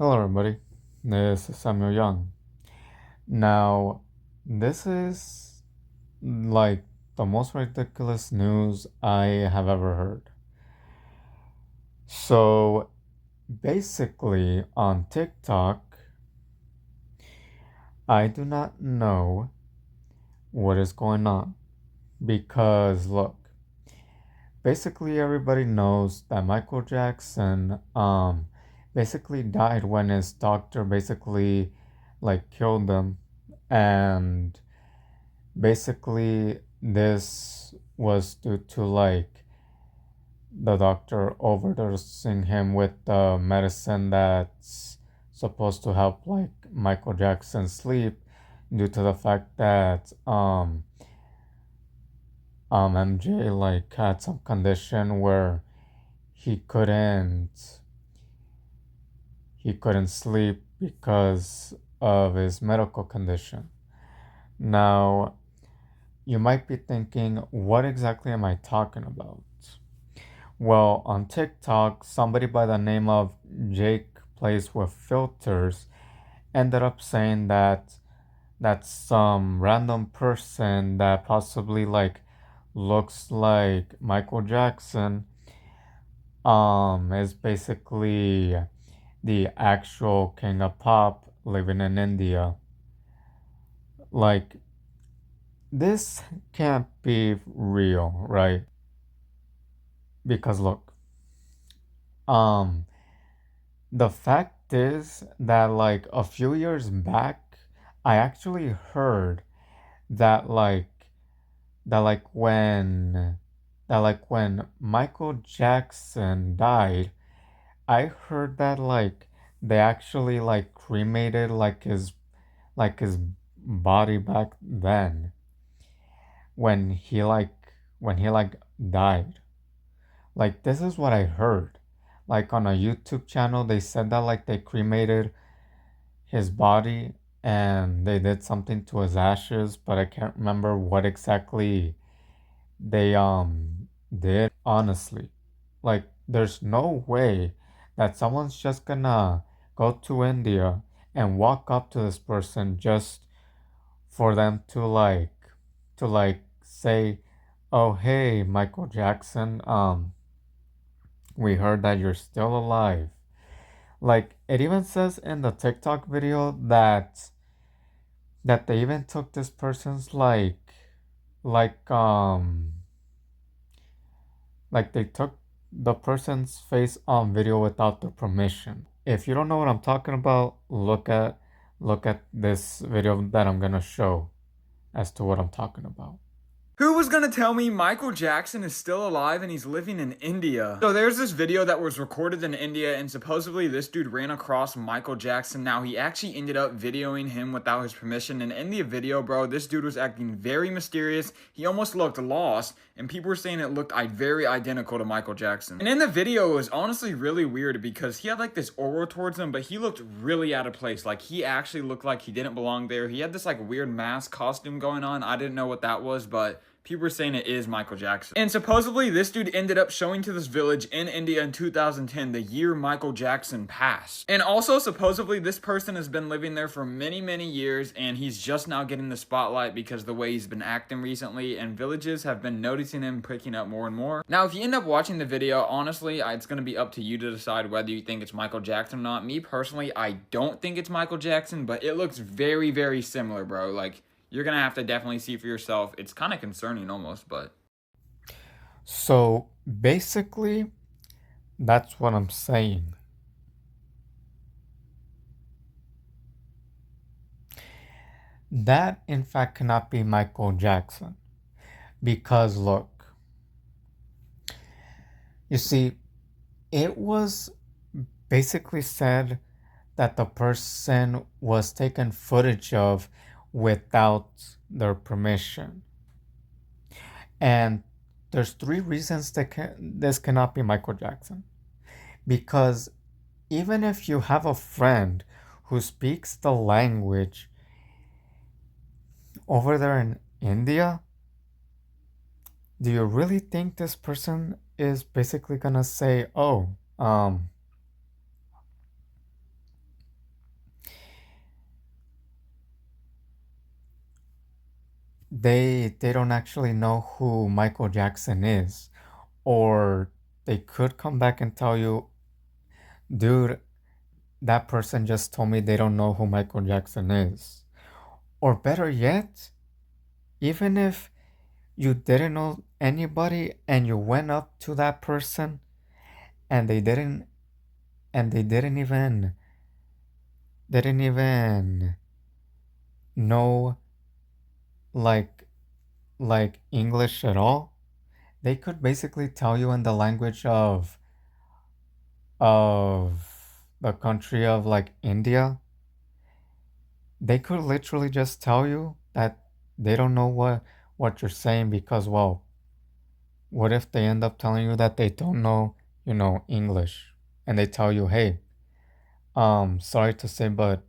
Hello, everybody. This is Samuel Young. Now, this is like the most ridiculous news I have ever heard. So, basically, on TikTok, I do not know what is going on because, look, basically, everybody knows that Michael Jackson, basically died when his doctor basically, like, killed him and basically, this was due to like the doctor overdosing him with the medicine that's supposed to help like Michael Jackson sleep due to the fact that MJ like had some condition where he couldn't he couldn't sleep because of his medical condition. Now, you might be thinking, what exactly am I talking about? Well, on TikTok, somebody by the name of Jake Plays with Filters ended up saying that some random person that possibly like looks like Michael Jackson is basically the actual king of pop living in India. Like, this can't be real, right? Because look, um the fact is that like a few years back, I actually heard that when Michael Jackson died, I heard that like they actually like cremated like his body back then when he died. Like this is what I heard. Like on a YouTube channel, they said that like they cremated his body and they did something to his ashes, but I can't remember what exactly they did honestly. Like there's no way that someone's just gonna go to India and walk up to this person just for them to say, "Oh, hey, Michael Jackson, we heard that you're still alive." Like it even says in the TikTok video that they even took this person's like like they took the person's face on video without the permission. If you don't know what I'm talking about, look at this video that I'm gonna show as to what I'm talking about. Who was gonna tell me Michael Jackson is still alive and he's living in India? So there's this video that was recorded in India, and supposedly this dude ran across Michael Jackson. Now, he actually ended up videoing him without his permission, and in the video, bro, this dude was acting very mysterious. He almost looked lost, and people were saying it looked very identical to Michael Jackson. And in the video, it was honestly really weird because he had like this aura towards him, but he looked really out of place. Like he actually looked like he didn't belong there. He had this like weird mask costume going on. I didn't know what that was, but people were saying it is Michael Jackson. And supposedly, this dude ended up showing to this village in India in 2010, the year Michael Jackson passed. And also, supposedly, this person has been living there for many, many years, and he's just now getting the spotlight because the way he's been acting recently, and villages have been noticing him picking up more and more. Now, if you end up watching the video, honestly, it's going to be up to you to decide whether you think it's Michael Jackson or not. Me, personally, I don't think it's Michael Jackson, but it looks very, very similar, bro. Like, you're going to have to definitely see for yourself. It's kind of concerning almost, but So basically, that's what I'm saying. That in fact cannot be Michael Jackson. Because look, you see, it was basically said that the person was taken footage of without their permission. And there's three reasons that this cannot be Michael Jackson. Because even if you have a friend who speaks the language over there in India, do you really think this person is basically gonna say, "Oh, they don't actually know who Michael Jackson is, or they could come back and tell you, dude, that person just told me they don't know who Michael Jackson is. Or better yet, even if you didn't know anybody and you went up to that person and they didn't even know like English at all, they could basically tell you in the language of the country of like India. They could literally just tell you that they don't know what you're saying because, well, what if they end up telling you that they don't know, English, and they tell you, hey, sorry to say, but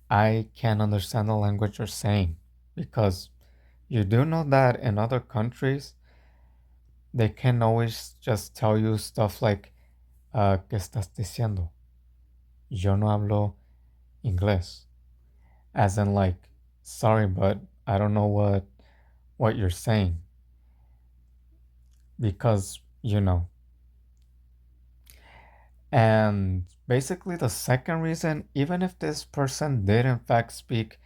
I can't understand the language you're saying, because you do know that in other countries they can always just tell you stuff like, ¿qué estás diciendo? Yo no hablo inglés. As in, like, sorry, but I don't know what you're saying. Because, And basically, the second reason, even if this person did in fact speak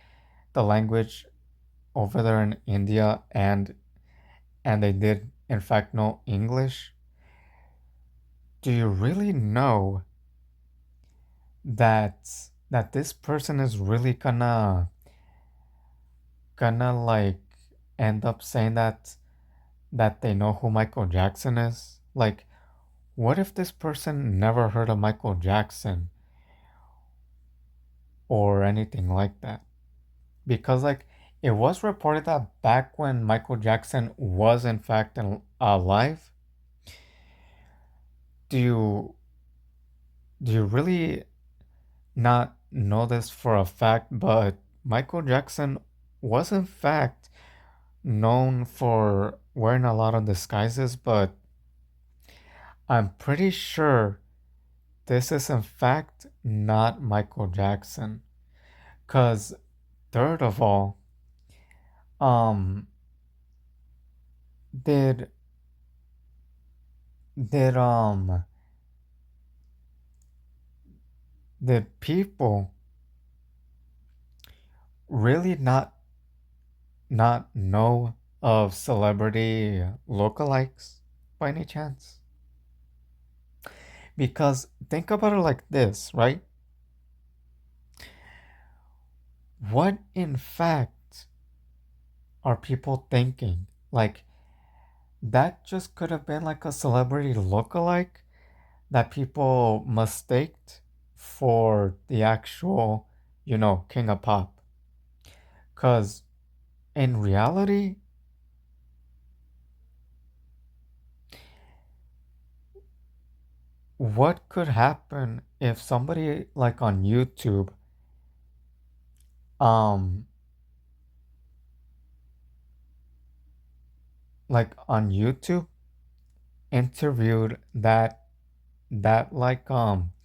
the language over there in India and they did in fact know English, do you really know that this person is really gonna like end up saying that they know who Michael Jackson is? Like, what if this person never heard of Michael Jackson or anything like that? Because like it was reported that back when Michael Jackson was in fact alive, do you really not know this for a fact, but Michael Jackson was in fact known for wearing a lot of disguises, but I'm pretty sure this is in fact not Michael Jackson. Cause third of all, um did did did people really not know of celebrity lookalikes by any chance? Because think about it like this, right? What in fact are people thinking? Like, that just could have been like a celebrity lookalike that people mistaked for the actual, King of Pop. Because in reality, what could happen if somebody like on YouTube, um, interviewed that like MJ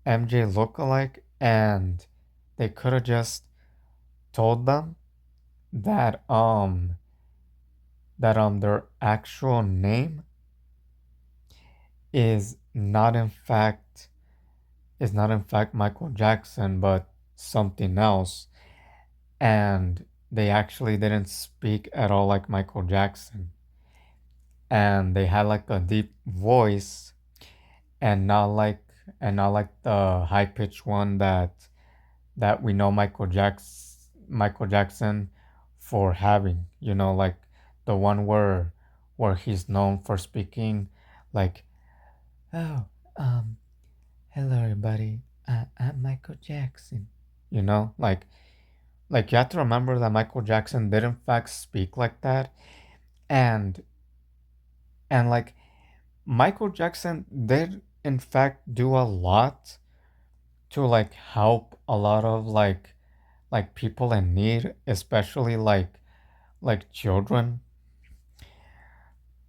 lookalike, and they could have just told them that their actual name is not in fact Michael Jackson, but something else, and they actually didn't speak at all like Michael Jackson, and they had like a deep voice, and not like the high pitched one that we know Michael Jackson for having, like the one where he's known for speaking like, oh, um, hello everybody, I'm Michael Jackson. Like you have to remember that Michael Jackson did in fact speak like that, and like Michael Jackson did in fact do a lot to like help a lot of people in need, especially children.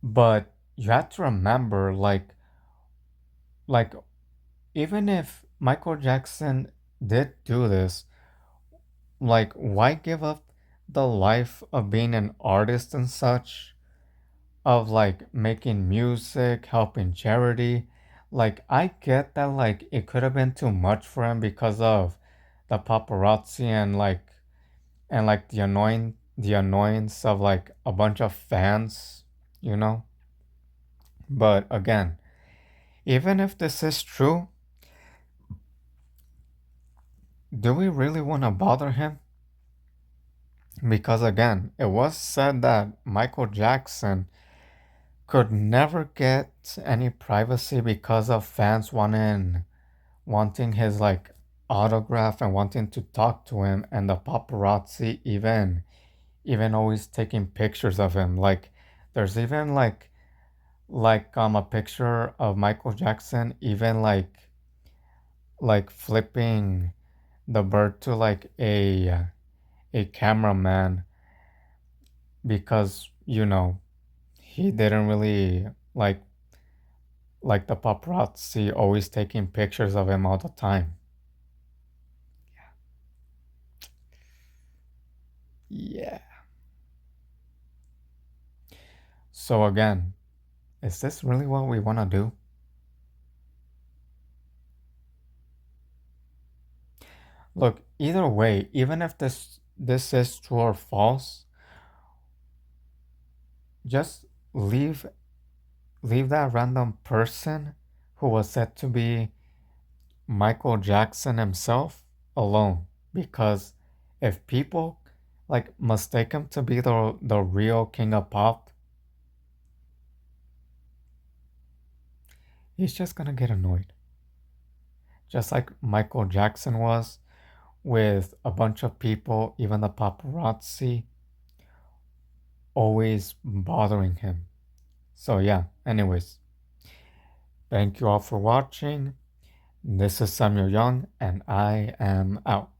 But you have to remember, like even if Michael Jackson did do this, like why give up the life of being an artist and such, of like making music, helping charity. Like I get that like it could have been too much for him because of the paparazzi and like the annoyance of like a bunch of fans, you know? But again, even if this is true, do we really want to bother him? Because again, it was said that Michael Jackson could never get any privacy because of fans wanting his like autograph and wanting to talk to him, and the paparazzi even always taking pictures of him. Like there's even a picture of Michael Jackson even like flipping the bird to like a cameraman because he didn't really like the paparazzi always taking pictures of him all the time. Yeah. So again, is this really what we want to do? Look, either way, even if this is true or false, just leave that random person who was said to be Michael Jackson himself alone, because if people like mistake him to be the real king of pop, he's just gonna get annoyed. Just like Michael Jackson was, with a bunch of people, even the paparazzi, always bothering him. So yeah, anyways, thank you all for watching. This is Samuel Young, and I am out.